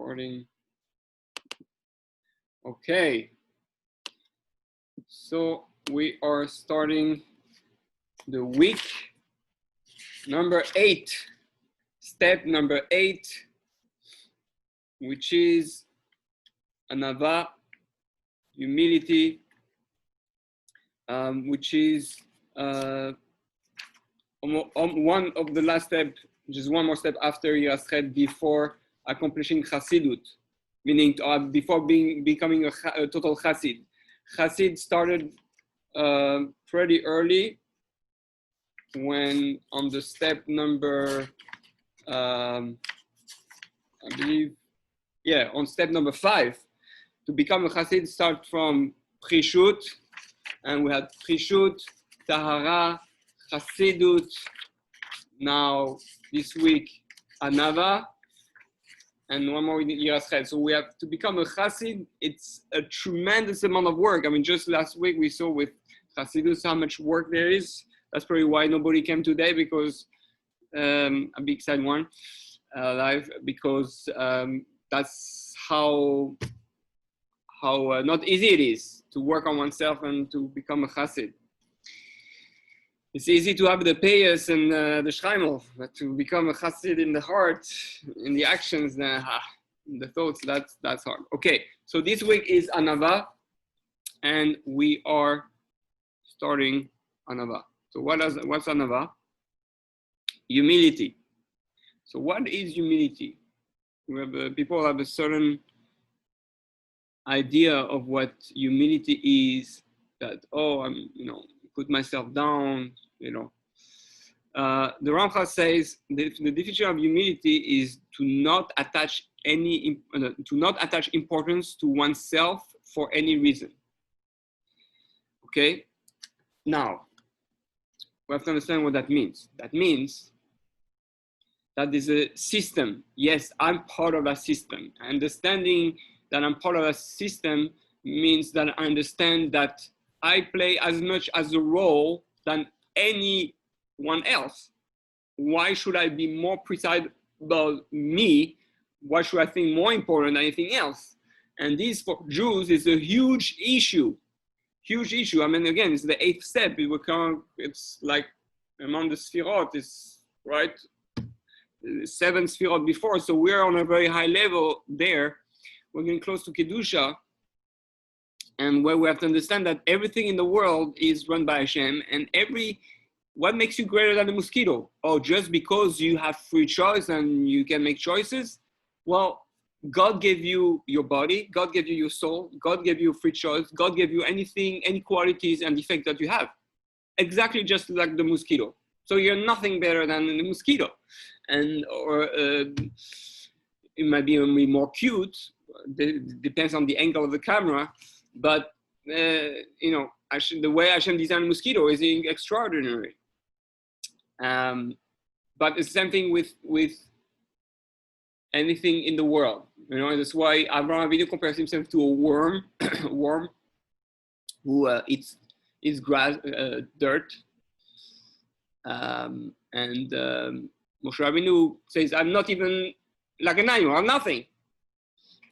Recording. Okay. So we are starting the week number 8, step number 8, which is anava, humility, which is one of the last steps, just one more step after Yesharim, before accomplishing Chassidut, meaning before becoming a total Chassid. Chassid started pretty early, when on the step number, I believe, yeah, on step number 5, to become a Chassid, start from Prishut, and we had Prishut, Tahara, Chassidut. Now this week, Anava, and one more Yesharim. So we have to become a Chassid. It's a tremendous amount of work. I mean, just last week we saw with Chassidus how much work there is. That's probably why nobody came today, because a big sad one live, because that's how not easy it is to work on oneself and to become a Chassid. It's easy to have the payas and the shreimel, but to become a chassid in the heart, in the actions, in the thoughts, that's hard. Okay, so this week is anava, and we are starting anava. So what's anava? Humility. So what is humility? People have a certain idea of what humility is. That I'm put myself down. The Ramchal says the definition of humility is to not attach importance to oneself for any reason. Okay, now we have to understand what that means. That means that there's a system. Yes, I'm part of a system. Understanding that I'm part of a system means that I understand that I play as much as a role than anyone else. Why should I be more precise about me? Why should I think more important than anything else? And this for Jews is a huge issue. Huge issue. I mean, again, it's the 8th step. It's like among the Sfirot, it's right, 7 Sfirot before. So we're on a very high level there. We're getting close to Kedusha. And where we have to understand that everything in the world is run by Hashem, and what makes you greater than a mosquito? Oh, just because you have free choice and you can make choices? Well, God gave you your body, God gave you your soul, God gave you free choice, God gave you anything, any qualities and defects that you have. Exactly just like the mosquito. So you're nothing better than the mosquito. Or it might be more cute, depends on the angle of the camera. But the way Hashem designed mosquito is extraordinary. But it's the same thing with anything in the world. That's why Abraham Avinu compares himself to a worm, who eats grass, dirt. And Moshe Rabbeinu says, "I'm not even like an animal. I'm nothing.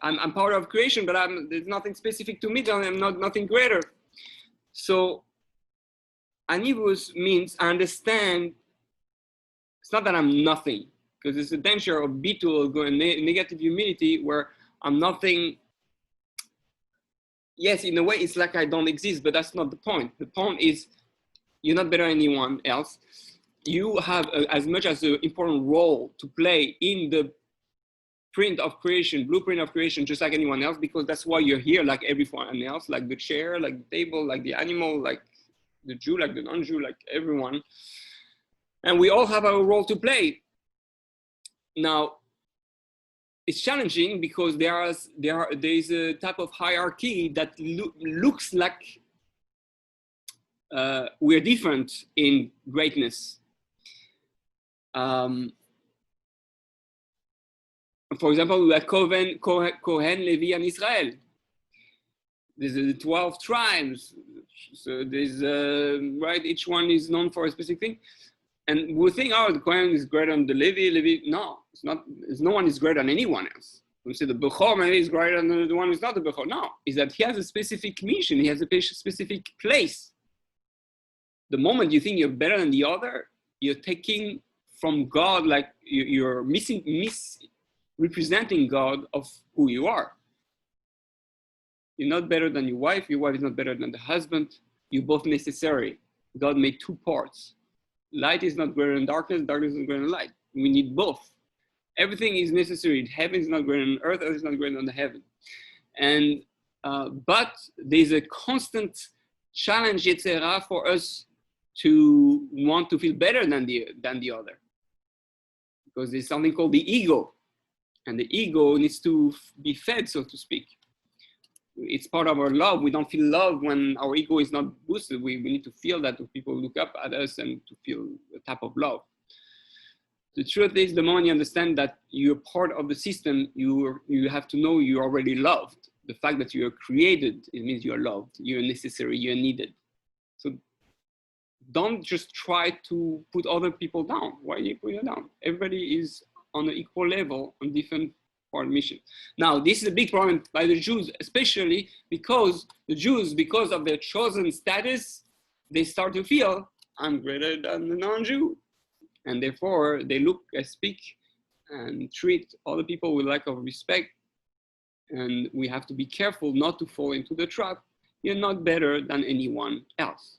I'm part of creation, but there's nothing specific to me. I'm nothing greater." So, anivus means I understand. It's not that I'm nothing, because it's a danger of bitul, negative humility, where I'm nothing. Yes, in a way, it's like I don't exist, but that's not the point. The point is, you're not better than anyone else. You have as much as an important role to play in the blueprint of creation, just like anyone else, because that's why you're here, like everyone else, like the chair, like the table, like the animal, like the Jew, like the non-Jew, like everyone. And we all have our role to play. Now, it's challenging because there is a type of hierarchy that looks like we're different in greatness. For example, we have Kohen, Levi, and Israel. There's the 12 tribes. So there's, right, each one is known for a specific thing. And we think, oh, the Kohen is greater than the Levi. No, it's not. No one is greater than anyone else. We say the Bechor maybe is greater than the one who's not the Bechor. No, is that he has a specific mission. He has a specific place. The moment you think you're better than the other, you're taking from God, like you're misrepresenting God of who you are. You're not better than your wife is not better than the husband. You're both necessary. God made two parts. Light is not greater than darkness, darkness is not greater than light. We need both. Everything is necessary. Heaven is not greater than earth, earth is not greater than the heaven. And but there's a constant challenge, Yetzirah, for us to want to feel better than the other. Because there's something called the ego. And the ego needs to be fed, so to speak. It's part of our love. We don't feel love when our ego is not boosted. We need to feel that people look up at us and to feel a type of love. The truth is, the moment you understand that you're part of the system, you have to know you're already loved. The fact that you are created, it means you're loved, you're necessary, you're needed. So don't just try to put other people down. Why do you put them down? Everybody is on an equal level on different part mission. Now, this is a big problem by the Jews, especially because the Jews, because of their chosen status, they start to feel, I'm greater than the non-Jew. And therefore, they look, speak, and treat other people with lack of respect. And we have to be careful not to fall into the trap. You're not better than anyone else.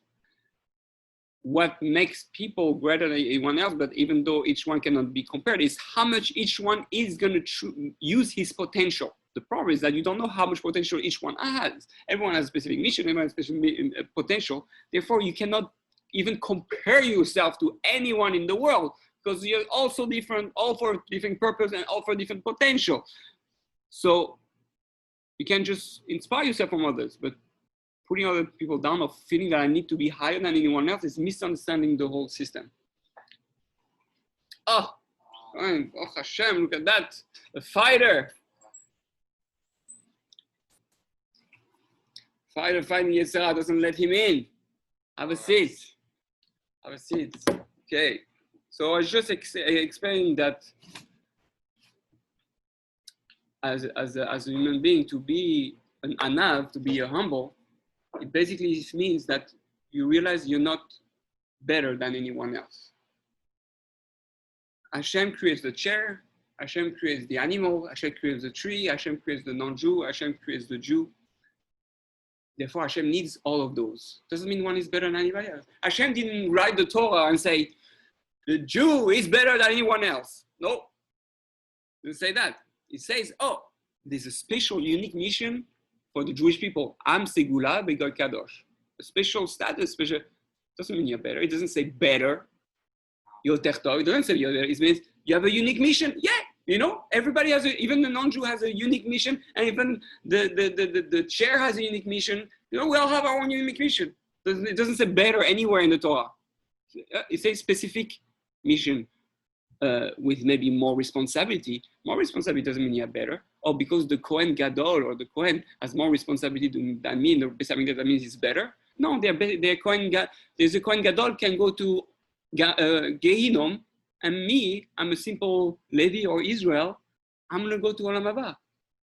What makes people greater than anyone else, but even though each one cannot be compared, is how much each one is going to use his potential. The problem is that you don't know how much potential each one has. Everyone has a specific mission, everyone has a specific potential. Therefore, you cannot even compare yourself to anyone in the world because you're also different, all for different purpose and all for different potential. So you can just inspire yourself from others, but putting other people down or feeling that I need to be higher than anyone else is misunderstanding the whole system. Oh Hashem, look at that. A fighter. Fighter fighting Yesharim doesn't let him in. Have a seat. Have a seat. Okay. So I was just explaining that as a human being, to be an anav, to be a humble, it basically means that you realize you're not better than anyone else. Hashem creates the chair, Hashem creates the animal, Hashem creates the tree, Hashem creates the non-Jew, Hashem creates the Jew. Therefore, Hashem needs all of those. Doesn't mean one is better than anybody else. Hashem didn't write the Torah and say, the Jew is better than anyone else. No, it doesn't say that. It says, oh, there's a special, unique mission for the Jewish people. Am Segula Begol Kadosh. A special status, special, doesn't mean you're better. It doesn't say better. You're Techtov. It doesn't say you're better. It means you have a unique mission. Yeah, you know, everybody has even the non-Jew has a unique mission, and even the chair has a unique mission. You know, we all have our own unique mission. It doesn't say better anywhere in the Torah. It says specific mission with maybe more responsibility. More responsibility doesn't mean you're better. Or because the Kohen Gadol or the Kohen has more responsibility than me, that means he's better. No, they're Kohen. There's a Kohen Gadol can go to Gehinom, and me, I'm a simple Levi or Israel. I'm gonna go to Olam Haba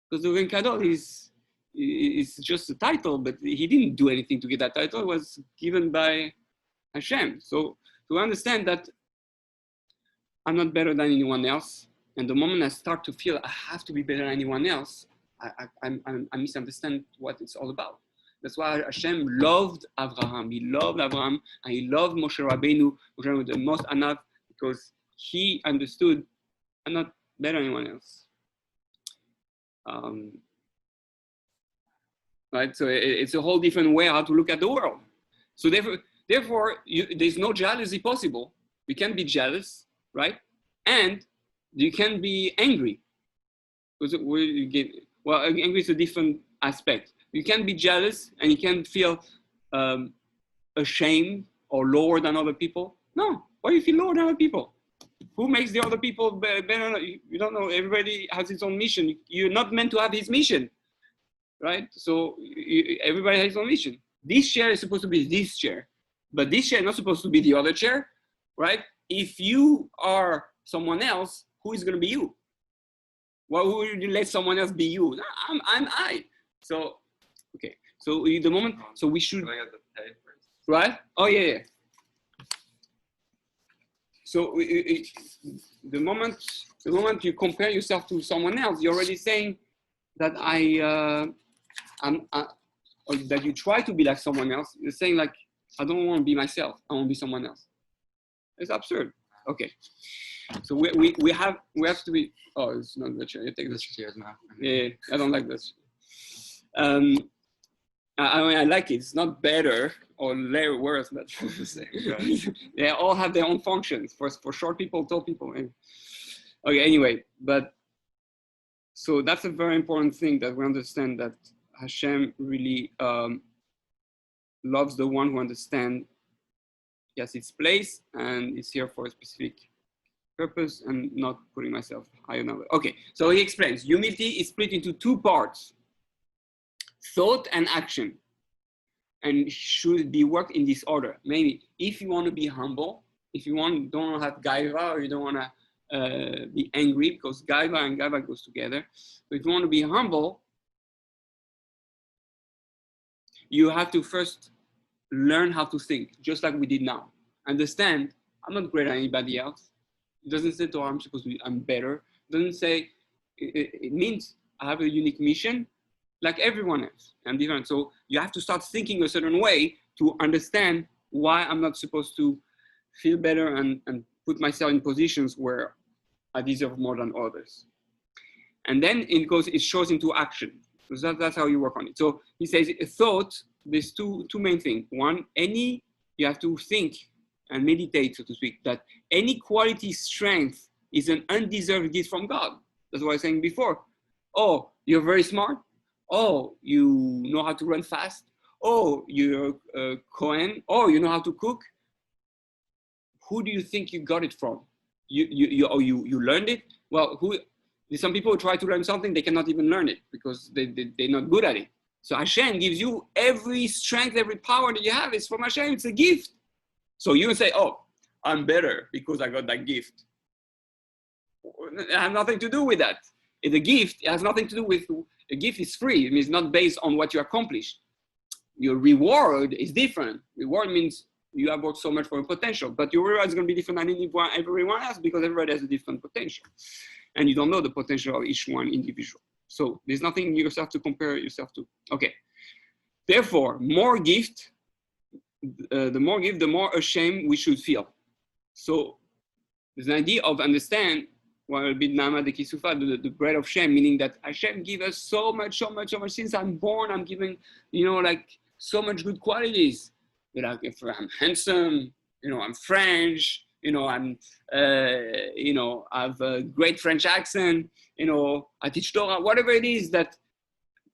because the Kohen Gadol is just a title, but he didn't do anything to get that title. It was given by Hashem. So to understand that I'm not better than anyone else. And the moment I start to feel I have to be better than anyone else, I misunderstand what it's all about. That's why Hashem loved Abraham. He loved Abraham and he loved Moshe Rabbeinu, the most anav, because he understood I'm not better than anyone else. Right? So it's a whole different way how to look at the world. So therefore there's no jealousy possible. You can't be jealous, right? And you can be angry. Because angry is a different aspect. You can be jealous and you can feel ashamed or lower than other people. No, why do you feel lower than other people? Who makes the other people better? You don't know. Everybody has his own mission. You're not meant to have his mission, right? So everybody has his own mission. This chair is supposed to be this chair, but this chair is not supposed to be the other chair, right? If you are someone else, who is going to be you? Why would you let someone else be you? No, I'm I. So, okay. So the moment, so we should, right? Oh yeah. So the moment you compare yourself to someone else, you're already saying that or that you try to be like someone else. You're saying like, I don't want to be myself. I want to be someone else. It's absurd. Okay. So we have to be. Oh, it's not the chair. You take this chair now. Yeah, I don't like this. I like it. It's not better or worse, but they all have their own functions. For short people, tall people. Okay. Anyway, but so that's a very important thing that we understand that Hashem really loves the one who understands. Yes, its place and is here for a specific purpose and not putting myself higher than. Okay, so he explains humility is split into two parts: thought and action, and should be worked in this order. Maybe if you want to be humble, if you don't want to have gaiva, or you don't want to be angry, because gaiva and gaiva goes together. But if you want to be humble, you have to first learn how to think, just like we did now. Understand, I'm not greater than anybody else. It doesn't say, oh, I'm better. It doesn't say, it means I have a unique mission like everyone else. I'm different. So you have to start thinking a certain way to understand why I'm not supposed to feel better and put myself in positions where I deserve more than others. And then it shows into action. So that's how you work on it. So he says, a thought, there's two main things. One, you have to think and meditate, so to speak, that any quality strength is an undeserved gift from God. That's what I was saying before. Oh, you're very smart. Oh, you know how to run fast. Oh, you're a Kohen. Oh, you know how to cook. Who do you think you got it from? You learned it? Well, some people try to learn something, they cannot even learn it because they're not good at it. So Hashem gives you every strength, every power that you have is from Hashem. It's a gift. So you say, oh, I'm better because I got that gift. It has nothing to do with that. The gift has nothing to do with, a gift is free. It means not based on what you accomplish. Your reward is different. Reward means you have worked so much for your potential, but your reward is going to be different than everyone else because everybody has a different potential. And you don't know the potential of each one individual. So there's nothing yourself to compare yourself to. Okay. Therefore, more gift, the more ashamed we should feel. So there's an idea of understand the bread of shame, meaning that Hashem gives us so much. Since I'm born, I'm given, like so much good qualities. Like if I'm handsome, I'm French, I have a great French accent, I teach Torah, whatever it is that,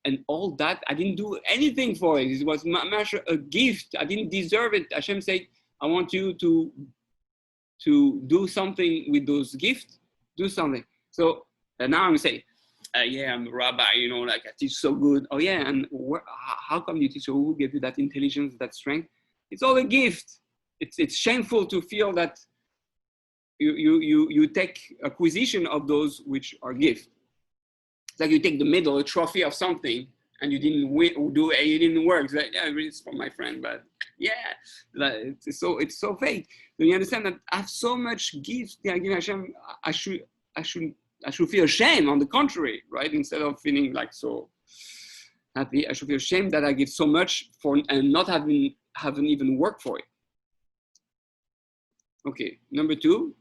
and all that, I didn't do anything for it. It was a gift. I didn't deserve it. Hashem said, I want you to do something with those gifts, do something. So now I'm saying, yeah, I'm a rabbi, like I teach so good. Oh yeah, and how come you teach? So who gave you that intelligence, that strength? It's all a gift. It's shameful to feel that you take acquisition of those which are gifts. It's like you take the medal, a trophy of something, and you didn't you didn't work. It's like, yeah, it's from my friend, but yeah, it's so fake. So you understand that I have so much gifts. Yeah, Hashem, I should feel ashamed. On the contrary, right? Instead of feeling like so happy, I should feel ashamed that I give so much for and not haven't even worked for it. Okay, number 2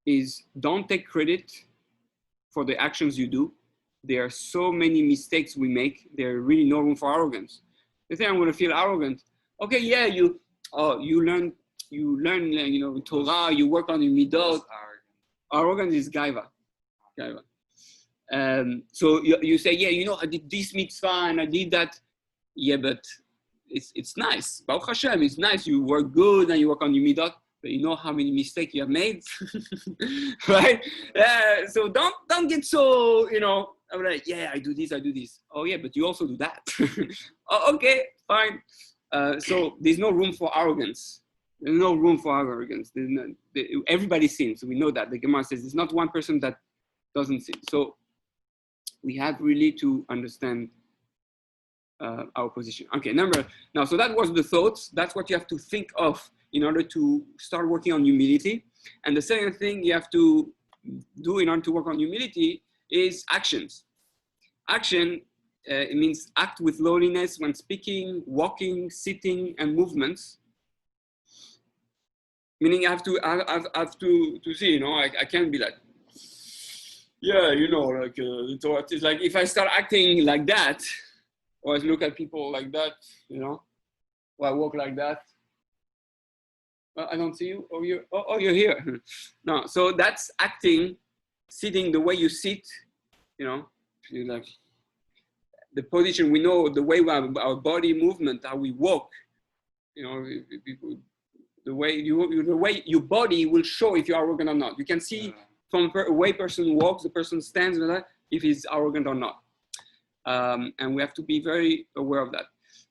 is don't take credit for the actions you do. There are so many mistakes we make. There's really no room for arrogance. You think I'm going to feel arrogant? Okay, yeah, you learn, Torah. You work on your midot. Arrogance is gaiva. So you say, yeah, I did this mitzvah and I did that. Yeah, but it's nice. Baruch Hashem, it's nice. You work good and you work on your midot. But you know how many mistakes you have made, right? So don't get so, I'm like, yeah, I do this. Oh yeah, but you also do that. Oh, okay, fine. So there's no room for arrogance. There's no room for arrogance. Everybody sins. We know that. The Gemara says there's not one person that doesn't sin. So we have really to understand our position. Okay, now, so that was the thoughts. That's what you have to think of in order to start working on humility. And the second thing you have to do in order to work on humility is actions. Action, it means act with lowliness when speaking, walking, sitting, and movements. Meaning I have to see, you know, I can't be like, yeah, you know, like, it's like if I start acting like that, or I look at people like that, you know, or I walk like that, I don't see you, you're here. No, so that's acting, sitting the way you sit, you know, like the position, we know the way our body movement, how we walk, you know, the way your body will show if you're arrogant or not. You can see from the way person walks, the person stands, if he's arrogant or not. And we have to be very aware of that.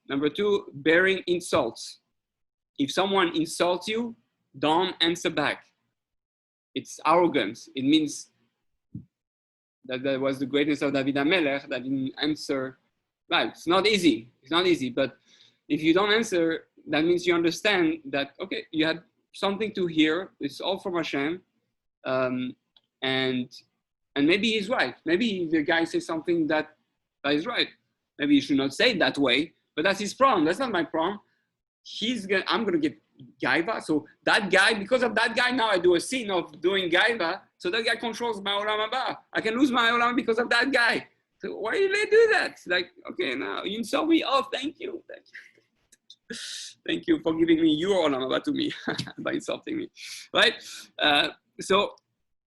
Number two, bearing insults. If someone insults you, don't answer back. It's arrogance. It means that was the greatness of David HaMelech, that didn't answer. Right, it's not easy. It's not easy, but if you don't answer, that means you understand that, okay, you had something to hear. It's all from Hashem. And maybe he's right. Maybe the guy says something that is right. Maybe you should not say it that way, but that's his problem. That's not my problem. I'm going to get gaiva. So that guy, because of that guy, now I do a sin of doing gaiva. So that guy controls my olam haba. I can lose my olam because of that guy. So why did they do that? It's like, okay, now you insult me. Oh, thank you. Thank you for giving me your olam haba to me by insulting me, right? So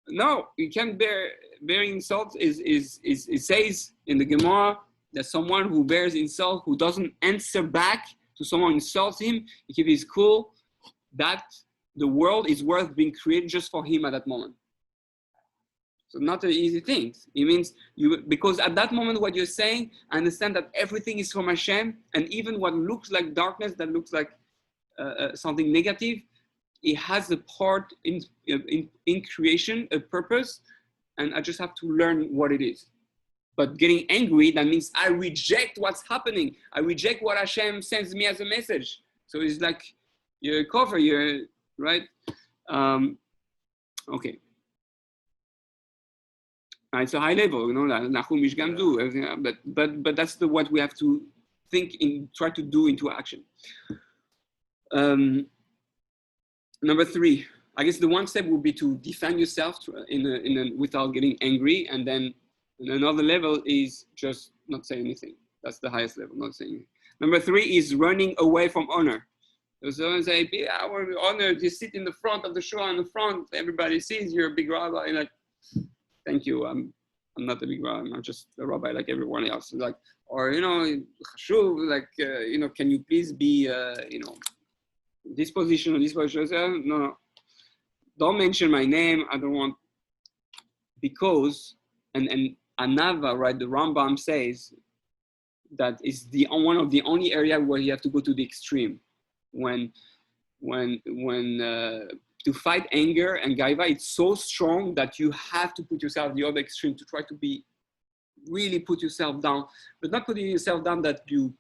no, you can't bear insults. It says in the Gemara that someone who bears insult, who doesn't answer back to someone who insults him, if he's cool, that the world is worth being created just for him at that moment. So not an easy thing. It means because at that moment what you're saying, I understand that everything is from Hashem, and even what looks like darkness, that looks like something negative, it has a part in creation, a purpose, and I just have to learn what it is. But getting angry, that means I reject what's happening. I reject what Hashem sends me as a message. So it's like you're a cover, you're right. Okay. It's a high level, you know, Nachum Ishgamdu, everything, but that's what we have to think try to do into action. Number three, I guess the one step would be to defend yourself without getting angry, and then another level is just not say anything. That's the highest level, not saying anything. Number three is running away from honor. So someone say, I want to be honored, you sit in the front of the show in the front, everybody sees you're a big rabbi, and like, thank you, I'm not a big rabbi, I'm just a rabbi like everyone else. Like, or, you know, like, you know, can you please be, you know, this position or this position? No, don't mention my name, I don't want, because, and Anava, right, the Rambam says that is one of the only area where you have to go to the extreme. When to fight anger and gaiva, it's so strong that you have to put yourself the other extreme to try to really put yourself down, but not putting yourself down that you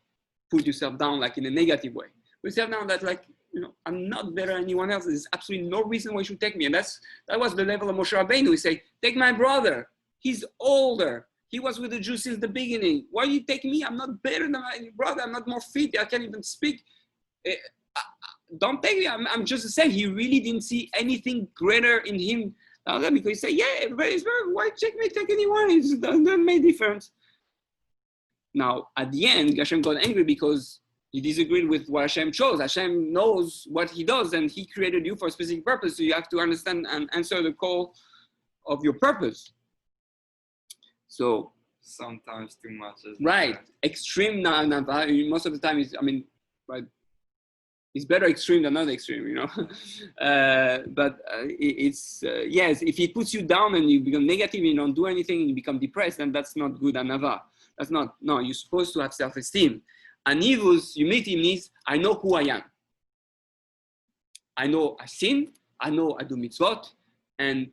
put yourself down like in a negative way. Put yourself down that like, you know, I'm not better than anyone else. There's absolutely no reason why you should take me. And that was the level of Moshe Rabbeinu. He said, take my brother. He's older. He was with the Jews since the beginning. Why do you take me? I'm not better than my brother. I'm not more fit. I can't even speak. Don't take me. I'm just saying he really didn't see anything greater in him. Because he said, yeah, everybody's very, why take anyone? It doesn't make difference. Now, at the end, Hashem got angry because he disagreed with what Hashem chose. Hashem knows what he does, and he created you for a specific purpose. So you have to understand and answer the call of your purpose. So sometimes too much is right. Bad. Extreme most of the time is, I mean, right. It's better extreme than not extreme, you know. But it's yes, if it puts you down and you become negative and you don't do anything and you become depressed, then that's not good anava. That's not, no, you're supposed to have self-esteem. Anivus, humility means I know who I am. I know I sin, I know I do mitzvot, and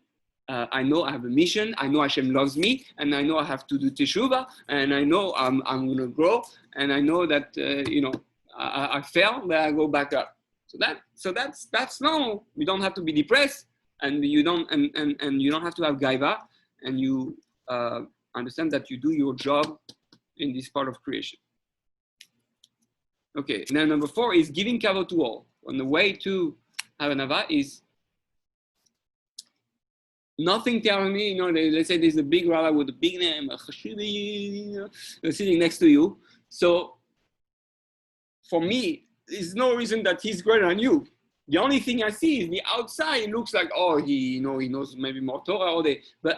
I know I have a mission. I know Hashem loves me, and I know I have to do teshuvah, and I know I'm going to grow, and I know that I fail, but I go back up. So that's normal. You don't have to be depressed, and you don't you don't have to have gaiva, and you understand that you do your job in this part of creation. Okay. Now number 4 is giving kavod to all. And the way to have an ava is nothing telling me, let's say there's a big rabbi with a big name, sitting next to you. So for me, there's no reason that he's greater than you. The only thing I see is the outside. It looks like, oh, he knows maybe more Torah all day, but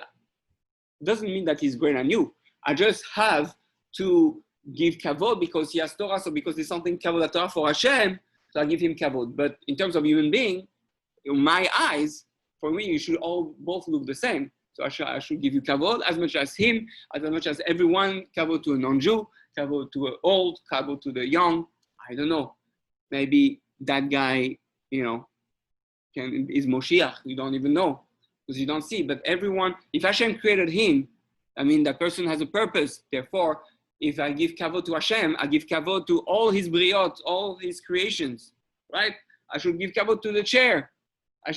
it doesn't mean that he's greater than you. I just have to give kavod because he has Torah. So because there's something kavod Torah for Hashem, so I give him kavod. But in terms of human being, in my eyes, for me, you should both look the same. So I should give you kavod as much as him, as much as everyone. Kavod to a non-Jew, kavod to an old, kavod to the young. I don't know. Maybe that guy, is Moshiach. You don't even know because you don't see. But everyone, if Hashem created him, I mean, that person has a purpose. Therefore, if I give kavod to Hashem, I give kavod to all his briot, all his creations, right? I should give kavod to the chair. I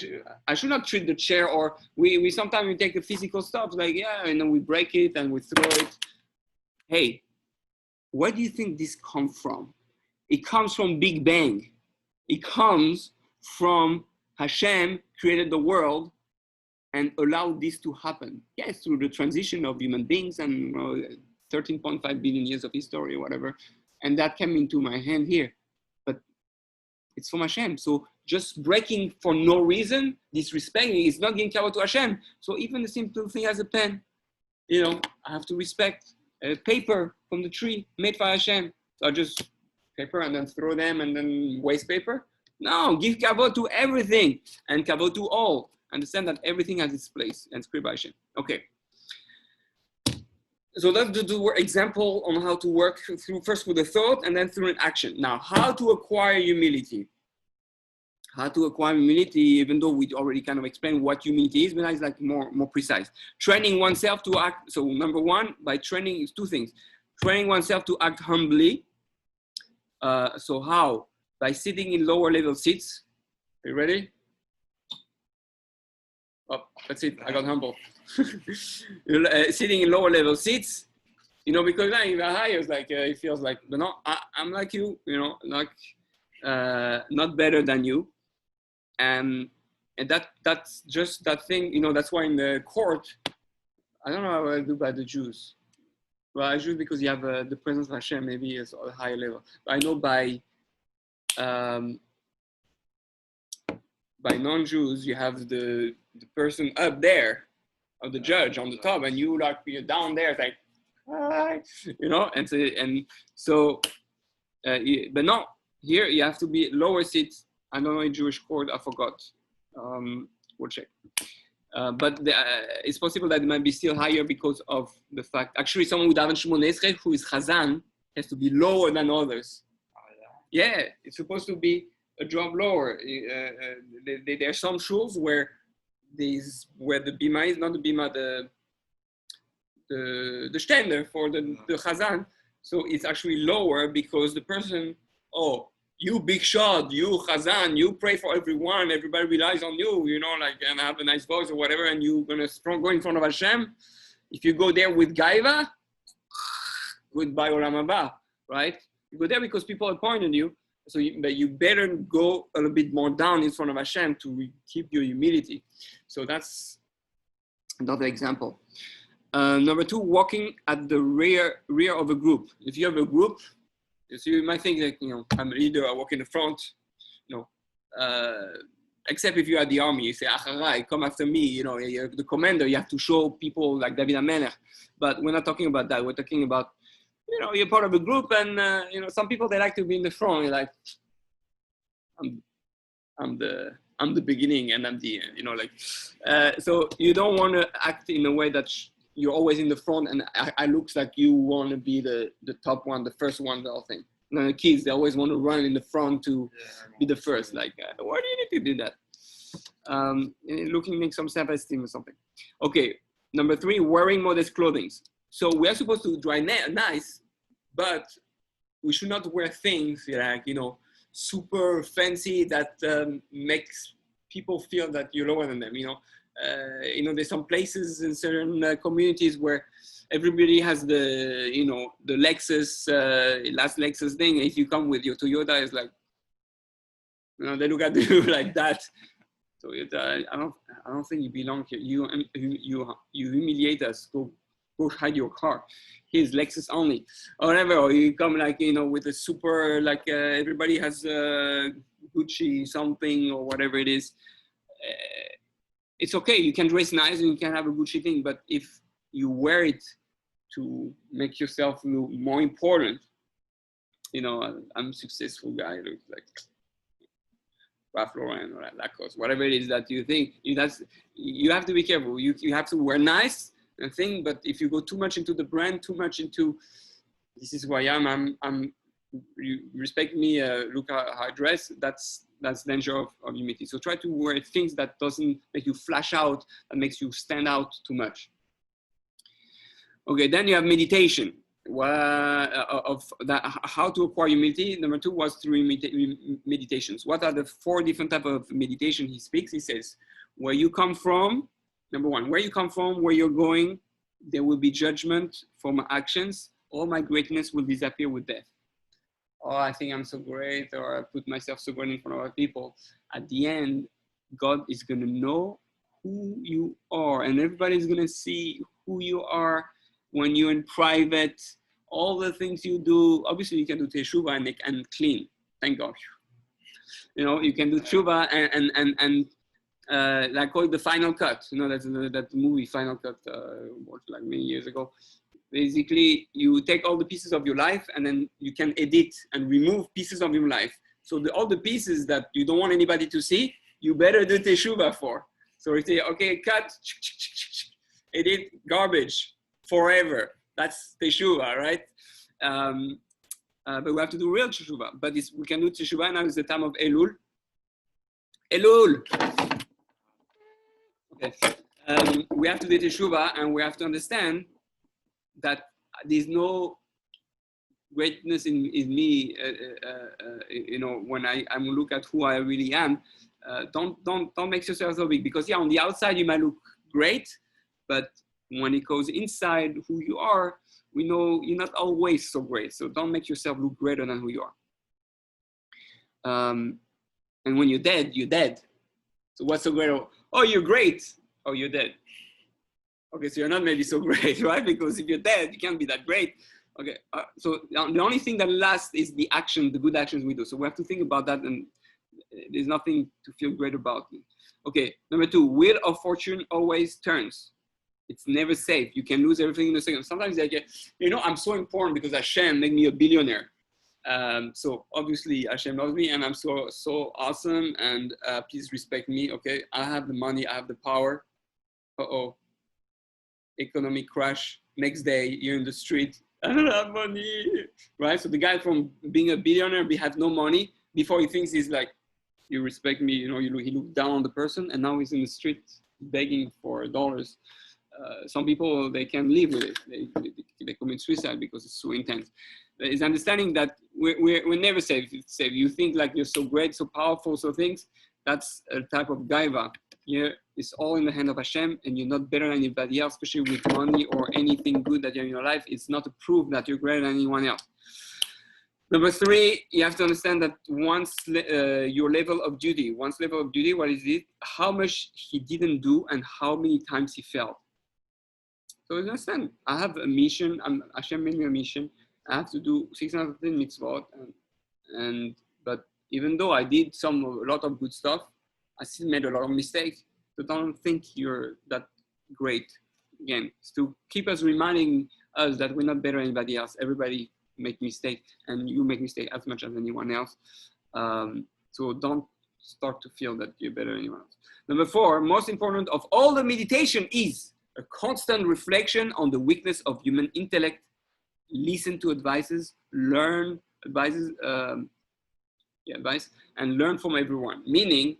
should not treat the chair, or we sometimes we take the physical stuff like, we break it and we throw it. Hey, where do you think this comes from? It comes from Big Bang. It comes from Hashem created the world and allowed this to happen. Yes, through the transition of human beings and 13.5 billion years of history or whatever. And that came into my hand here. But it's from Hashem. So just breaking for no reason, disrespecting, is not giving kavod to Hashem. So even the simple thing as a pen, I have to respect a paper from the tree made for Hashem. So I just paper and then throw them and then waste paper. No, give kavod to everything and kavod to all. Understand that everything has its place and script by Hashem. Okay. So let's do an example on how to work through first with a thought and then through an action. Now, how to acquire humility. How to acquire humility, even though we already kind of explained what humility is, but now it's like more precise. Training oneself to act. So number 1, by training is 2 things. Training oneself to act humbly. So how? By sitting in lower level seats. Are you ready? Oh, that's it. I got humble. Sitting in lower level seats, because now you're higher, it's like it feels like, but no, I'm like you, not better than you, and that's just that thing, that's why in the court, I don't know how I do by the Jews. Well, I Jews because you have the presence of Hashem, maybe it's at a higher level. But I know by non-Jews, you have the person up there, of the judge on the top, and you're down there, it's like, hi, but no, here you have to be lower seats. I don't know in Jewish court, I forgot. We'll check. But it's possible that it might be still higher because of the fact, actually someone with Daven Shmon Esrei who is Chazan has to be lower than others. Yeah, it's supposed to be a drop lower. There are some shuls where the bima is not the bima, the stender for the Chazan. So it's actually lower because the person, you big shot, you Chazan, you pray for everyone, everybody relies on you, and have a nice voice or whatever, and you're gonna go in front of Hashem. If you go there with Gaiva, goodbye Olam Haba, right? You go there because people appointed you, but you better go a little bit more down in front of Hashem to keep your humility. So that's another example. Number 2, walking at the rear of a group. If you have a group, so you might think that, I'm a leader, I walk in the front, except if you're at the army, you say, Acharai, come after me, you're the commander, you have to show people like David HaMelech. But we're not talking about that. We're talking about, you're part of a group and, some people, they like to be in the front. You're like, I'm the beginning and I'm the end, so you don't want to act in a way that you're always in the front and it looks like you want to be the top one, the first one, the whole thing. Kids, they always want to run in the front to be the first. Like, why do you need to do that? Looking like some self-esteem or something. Okay, number 3, wearing modest clothing. So we are supposed to dry nice, but we should not wear things like, you know, super fancy that makes people feel that you're lower than them. You know, there's some places in certain communities where everybody has the, you know, the Lexus, last Lexus thing. If you come with your Toyota, it's like, you know, they look at you like that. Toyota, I don't think you belong here. You humiliate us. Go hide your car. Here's Lexus only, or whatever. Or you come like, you know, with a super, like everybody has Gucci something or whatever it is. It's okay. You can dress nice and you can have a Gucci thing, but if you wear it to make yourself look more important, you know, I'm a successful guy. Look like Ralph Lauren or Lacoste, whatever it is that you think. You have to be careful. You have to wear nice and thing, but if you go too much into the brand, too much into this is who I am. You respect me. Look how I dress. That's danger of humility. So try to wear things that doesn't make you flash out, that makes you stand out too much. Okay, then you have meditation. How to acquire humility. Number 2 was through meditations. What are the 4 different types of meditation he speaks? He says, where you come from, number 1, where you come from, where you're going, there will be judgment for my actions. All my greatness will disappear with death. Oh, I think I'm so great, or I put myself so great in front of other people. At the end, God is going to know who you are, and everybody's going to see who you are when you're in private. All the things you do, obviously you can do teshuva and clean, thank God. You know, you can do teshuva and like called the Final Cut. You know, that's that movie Final Cut, watched like many years ago. Basically, you take all the pieces of your life and then you can edit and remove pieces of your life. So all the pieces that you don't want anybody to see, you better do teshuva for. So you say, okay, cut, edit, garbage, forever. That's teshuva, right? But we have to do real teshuva. But we can do teshuva now. It's the time of Elul. Elul. Okay. We have to do teshuva, and we have to understand that there's no greatness in me. You know, when I look at who I really am, don't make yourself so big, because yeah, on the outside you might look great, but when it goes inside who you are, we know you're not always so great. So don't make yourself look greater than who you are. And when you're dead, you're dead. So what's so great? Oh, you're great. Oh, you're dead. Okay, so you're not maybe so great, right? Because if you're dead, you can't be that great. Okay, so the only thing that lasts is the action, the good actions we do. So we have to think about that, and there's nothing to feel great about. Okay, number 2, wheel of fortune always turns. It's never safe. You can lose everything in a second. Sometimes I get, you know, I'm so important because Hashem made me a billionaire. So obviously Hashem loves me and I'm so awesome, and please respect me. Okay, I have the money, I have the power. Economic crash, next day you're in the street, I don't have money, right? So the guy from being a billionaire, he has no money, before he thinks he's like, you respect me, you know, he looked down on the person, and now he's in the street begging for dollars. Some people, they can't live with it. They commit suicide because it's so intense. It's understanding that we're never safe. You think like you're so great, so powerful, so things. That's a type of gaiva. Here, it's all in the hand of Hashem, and you're not better than anybody else, especially with money or anything good that you have in your life. It's not a proof that you're greater than anyone else. Number 3, you have to understand that once your level of duty, what is it? How much he didn't do and how many times he failed. So you understand, I have a mission, Hashem made me a mission, I have to do 610 mitzvot, but even though I did a lot of good stuff, I still made a lot of mistakes. So don't think you're that great. Again, it's to keep us reminding us that we're not better than anybody else. Everybody make mistakes, and you make mistakes as much as anyone else. So don't start to feel that you're better than anyone else. Number 4, most important of all the meditation is a constant reflection on the weakness of human intellect. Listen to advices, learn advices, advice, and learn from everyone. Meaning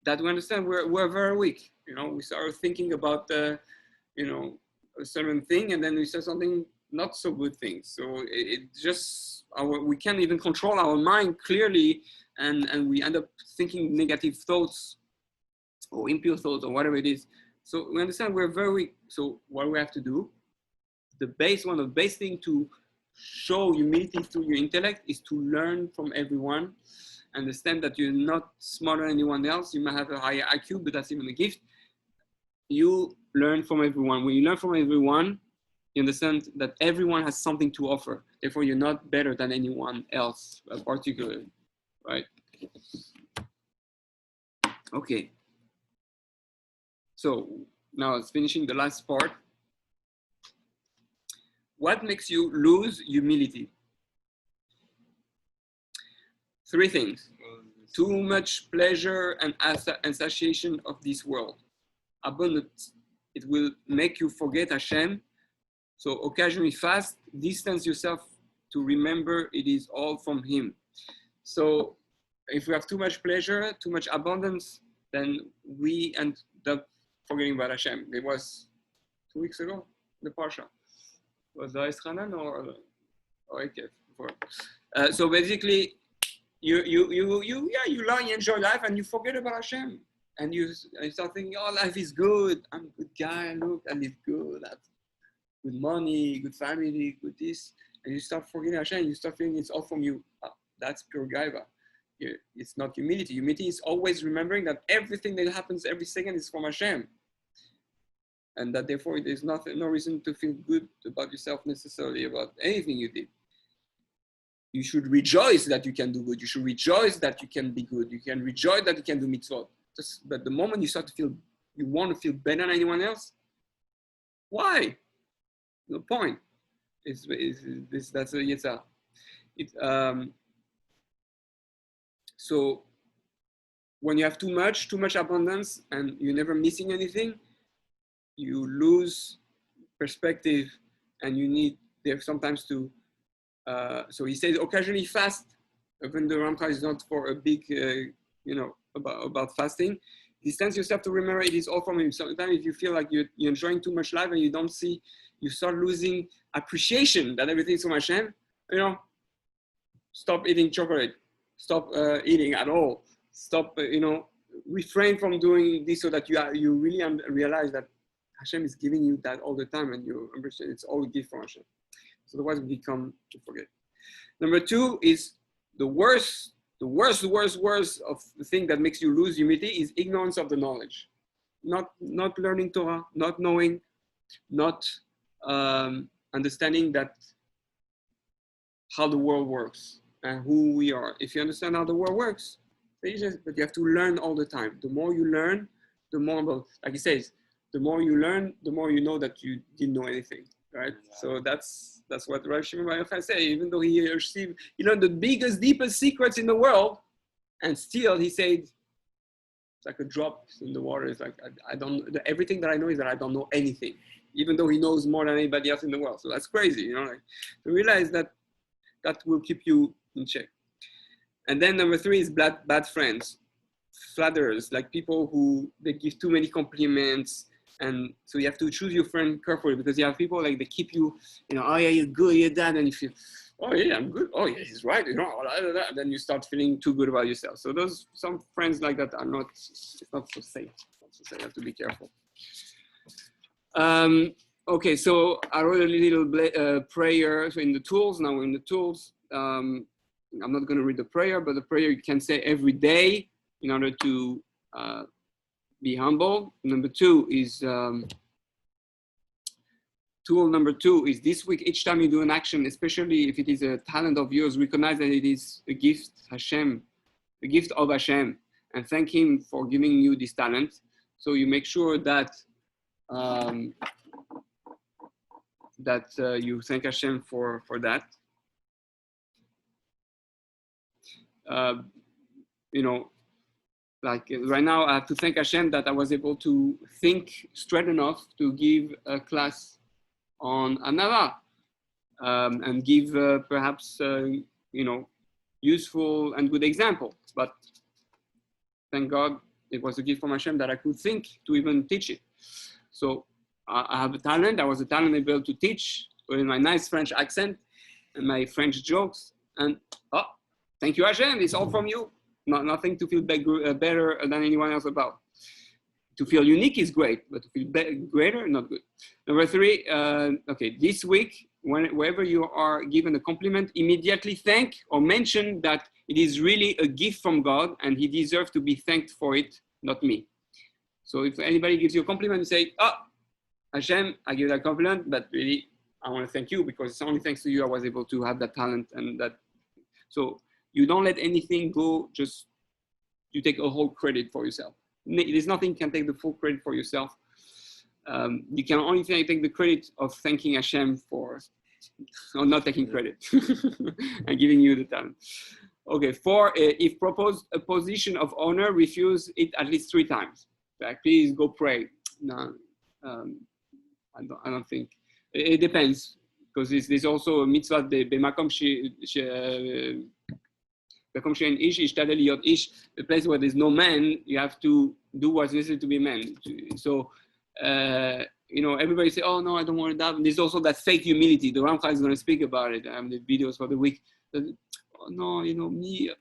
that we understand we're very weak. You know, we start thinking about you know, a certain thing, and then we say something not so good thing. So it just we can't even control our mind clearly, and we end up thinking negative thoughts or impure thoughts or whatever it is. So we understand we're very weak. So what we have to do, one of the base thing to show humility through your intellect is to learn from everyone. Understand that you're not smarter than anyone else. You might have a higher IQ, but that's even a gift. You learn from everyone. When you learn from everyone, you understand that everyone has something to offer. Therefore, you're not better than anyone else, particularly, right? Okay. So now it's finishing the last part. What makes you lose humility? 3 things. Too much pleasure and association of this world. Abundance. It will make you forget Hashem. So occasionally fast, distance yourself to remember it is all from Him. So if we have too much pleasure, too much abundance, then we end up forgetting about Hashem. It was 2 weeks ago, the Parsha. Was that Hanan or okay? So basically, you learn, you enjoy life, and you forget about Hashem, and you start thinking, oh, life is good. I'm a good guy. Look, I live good. I have good money, good family, good this, and you start forgetting Hashem. You start thinking it's all from you. Oh, that's pure gaiva. It's not humility. Humility is always remembering that everything that happens every second is from Hashem. And that therefore there's no reason to feel good about yourself necessarily about anything you did. You should rejoice that you can do good. You should rejoice that you can be good. You can rejoice that you can do mitzvot. But the moment you start to feel, you want to feel better than anyone else, why? No point. That's a yitzhak. So when you have too much abundance and you're never missing anything, you lose perspective, and you need there sometimes to. So he says occasionally fast. Even the Ramchal is not for a big, about fasting. Distance yourself to remember it is all from Him. Sometimes if you feel like you're enjoying too much life and you don't see, you start losing appreciation that everything is from Hashem. Stop eating chocolate. Stop eating at all. Stop. Refrain from doing this so that you really realize that Hashem is giving you that all the time, and you understand it's all a gift from Hashem. So otherwise we become to forget. Number 2 is the worst of the thing that makes you lose humility is ignorance of the knowledge. Not learning Torah, not knowing, not understanding that how the world works and who we are. If you understand how the world works, but you have to learn all the time. The more you learn, the more, like he says, the more you learn, the more you know that you didn't know anything, right? Yeah. So that's what Rav Shimon Bar Yochai say. Even though he received, the biggest, deepest secrets in the world, and still he said, it's like a drop in the water. It's like I don't. Everything that I know is that I don't know anything, even though he knows more than anybody else in the world. So that's crazy, like to realize that will keep you in check. And then number 3 is bad friends, flatterers, like people who they give too many compliments. And so you have to choose your friend carefully, because you have people like they keep you, oh yeah, you're good, you're that, and you feel, oh yeah, I'm good, oh yeah, he's right, and then you start feeling too good about yourself. So some friends like that are not, it's not so safe. You have to be careful. Okay, so I wrote a little prayer in the tools. Now we're in the tools. I'm not going to read the prayer, but the prayer you can say every day in order to be humble. Number 2 is tool number 2 is this week, each time you do an action, especially if it is a talent of yours, recognize that it is a gift, Hashem, a gift of Hashem, and thank Him for giving you this talent. So you make sure that you thank Hashem for that. Like right now, I have to thank Hashem that I was able to think straight enough to give a class on Anava. and give perhaps useful and good example. But thank God it was a gift from Hashem that I could think to even teach it. So I have a talent. I was a talent able to teach with my nice French accent and my French jokes. And thank you, Hashem. It's all from you. Nothing to feel better than anyone else about. To feel unique is great, but to feel greater, not good. Number 3, okay, this week, wherever you are given a compliment, immediately thank or mention that it is really a gift from God and he deserves to be thanked for it, not me. So if anybody gives you a compliment, say, Hashem, I give that compliment, but really, I want to thank you because it's only thanks to you I was able to have that talent and that. So you don't let anything go, just you take a whole credit for yourself. There's nothing can take the full credit for yourself. You can only take the credit of thanking Hashem for, or not taking credit and giving you the talent. Okay, 4, if proposed a position of honor, refuse it at least 3 times. Like, please go pray. No, I don't think. It depends, because there's also a mitzvah, b'makom the place where there's no man, you have to do what's necessary to be man. So, everybody say, oh no, I don't want that. And there's also that fake humility. The Ramchal is going to speak about it. The videos for the week. Oh no, me,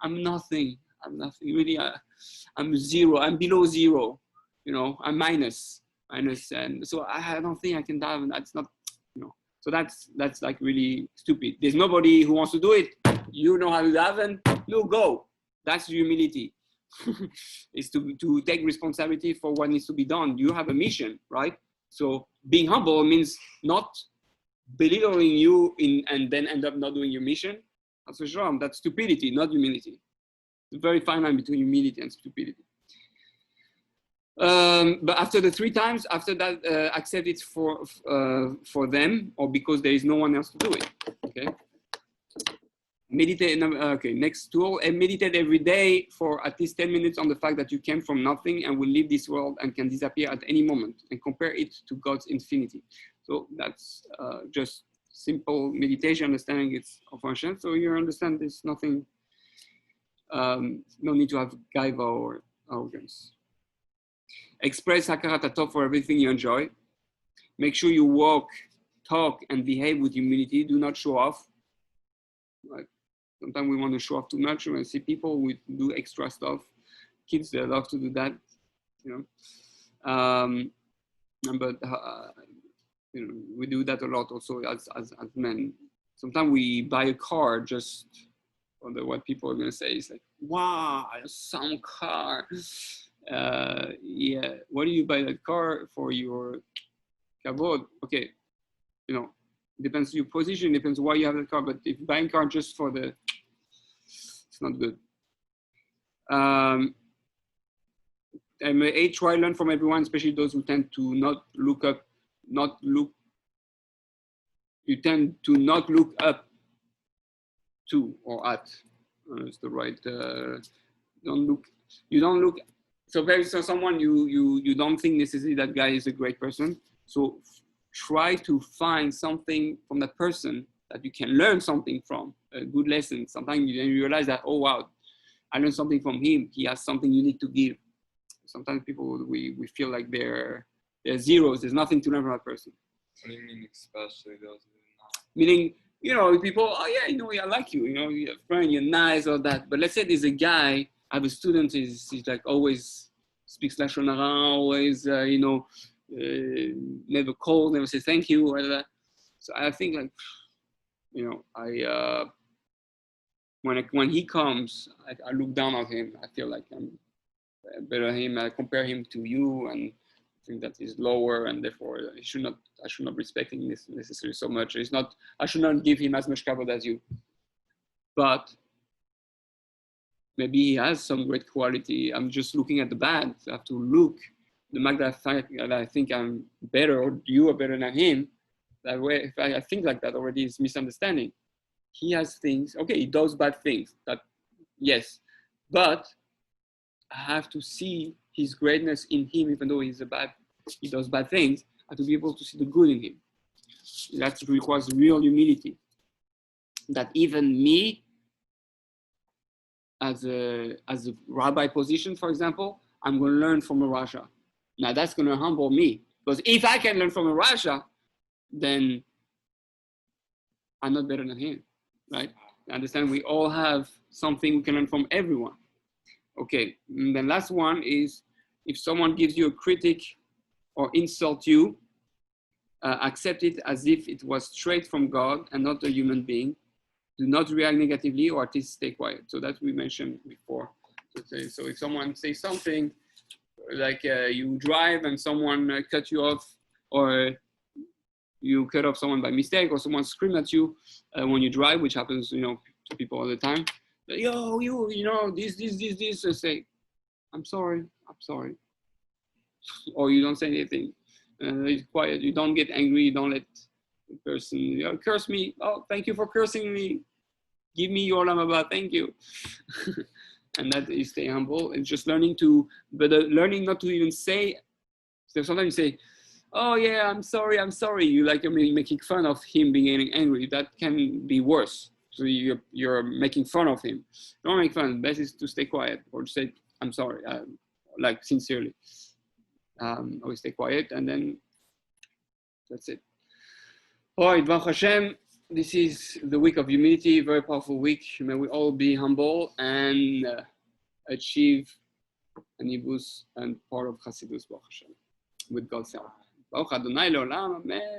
I'm nothing. I'm nothing. Really, I'm 0. I'm below 0. I'm minus. And so I don't think I can dive. And that's not, So that's like really stupid. There's nobody who wants to do it. You know how to daven, you go. That's humility. Is to take responsibility for what needs to be done. You have a mission, right? So being humble means not belittling you and then end up not doing your mission. That's for sure. That's stupidity, not humility. It's a very fine line between humility and stupidity. But after the 3 times, after that, accept it for them or because there is no one else to do it. Okay. Meditate. Okay. Next tool: and meditate every day for at least 10 minutes on the fact that you came from nothing and will leave this world and can disappear at any moment, and compare it to God's infinity. So that's just simple meditation, understanding its function. So you understand there's nothing. No need to have gaiva or arrogance. Express hakarat hatov for everything you enjoy. Make sure you walk, talk, and behave with humility. Do not show off. Like sometimes we want to show off too much. When I see people we do extra stuff, kids they love to do that, But we do that a lot also as men. Sometimes we buy a car just for what people are gonna say. It's like, wow, some car. Yeah, what do you buy that car for? Your kavod? Okay, depends your position, depends why you have the car. But if you buy a car just for it's not good. I'm try learn from everyone, especially those who tend to You tend to not look up to or at. It's the right. You don't look. So someone you don't think necessarily that guy is a great person. So try to find something from that person that you can learn something from, a good lesson. Sometimes you realize that, oh wow, I learned something from him. He has something unique to give. Sometimes people, we feel like they're zeros. There's nothing to learn from that person. What do you mean, especially those who are not? Meaning, people, oh yeah, I like you, you're a friend, you're nice, all that. But let's say there's a guy, I have a student, he's like always speaks Lashon Hara, always, never call, never say thank you, or that. So I think like, when he comes, I look down on him. I feel like I'm better than him. I compare him to you, and I think that he's lower, and therefore I should not respect him necessarily so much. I should not give him as much kavod as you. But maybe he has some great quality. I'm just looking at the bad. So I have to look the fact that I think I'm better or you are better than him. That way, if I think like that already, is misunderstanding. He has things. Okay, he does bad things. Yes, but I have to see his greatness in him, even though he does bad things. I have to be able to see the good in him. That requires real humility. That even me, as a rabbi position, for example, I'm going to learn from a Rasha. Now that's going to humble me, because if I can learn from a Rasha, then I'm not better than him, right? I understand we all have something we can learn from everyone. Okay, and then last one is, if someone gives you a critic or insult you, accept it as if it was straight from God and not a human being. Do not react negatively, or at least stay quiet. So that we mentioned before. So if someone says something, like you drive and someone cut you off, or you cut off someone by mistake, or someone scream at you when you drive, which happens, to people all the time. Yo, this, and say, I'm sorry, or you don't say anything. It's quiet. You don't get angry. You don't let the person curse me. Oh, thank you for cursing me. Give me your lamaba. Thank you. And that is stay humble and just learning learning not to even say. So sometimes you say, "Oh yeah, I'm sorry." You're making fun of him being angry. That can be worse. So you're making fun of him. Don't make fun. Best is to stay quiet or to say, "I'm sorry," like sincerely. Always stay quiet, and then that's it. All right, Baruch Hashem. This is the week of humility, very powerful week. May we all be humble and achieve an ibus and part of Chassidus, Baruch Hashem, with God's help. Baruch Adonai Leolam, Amen.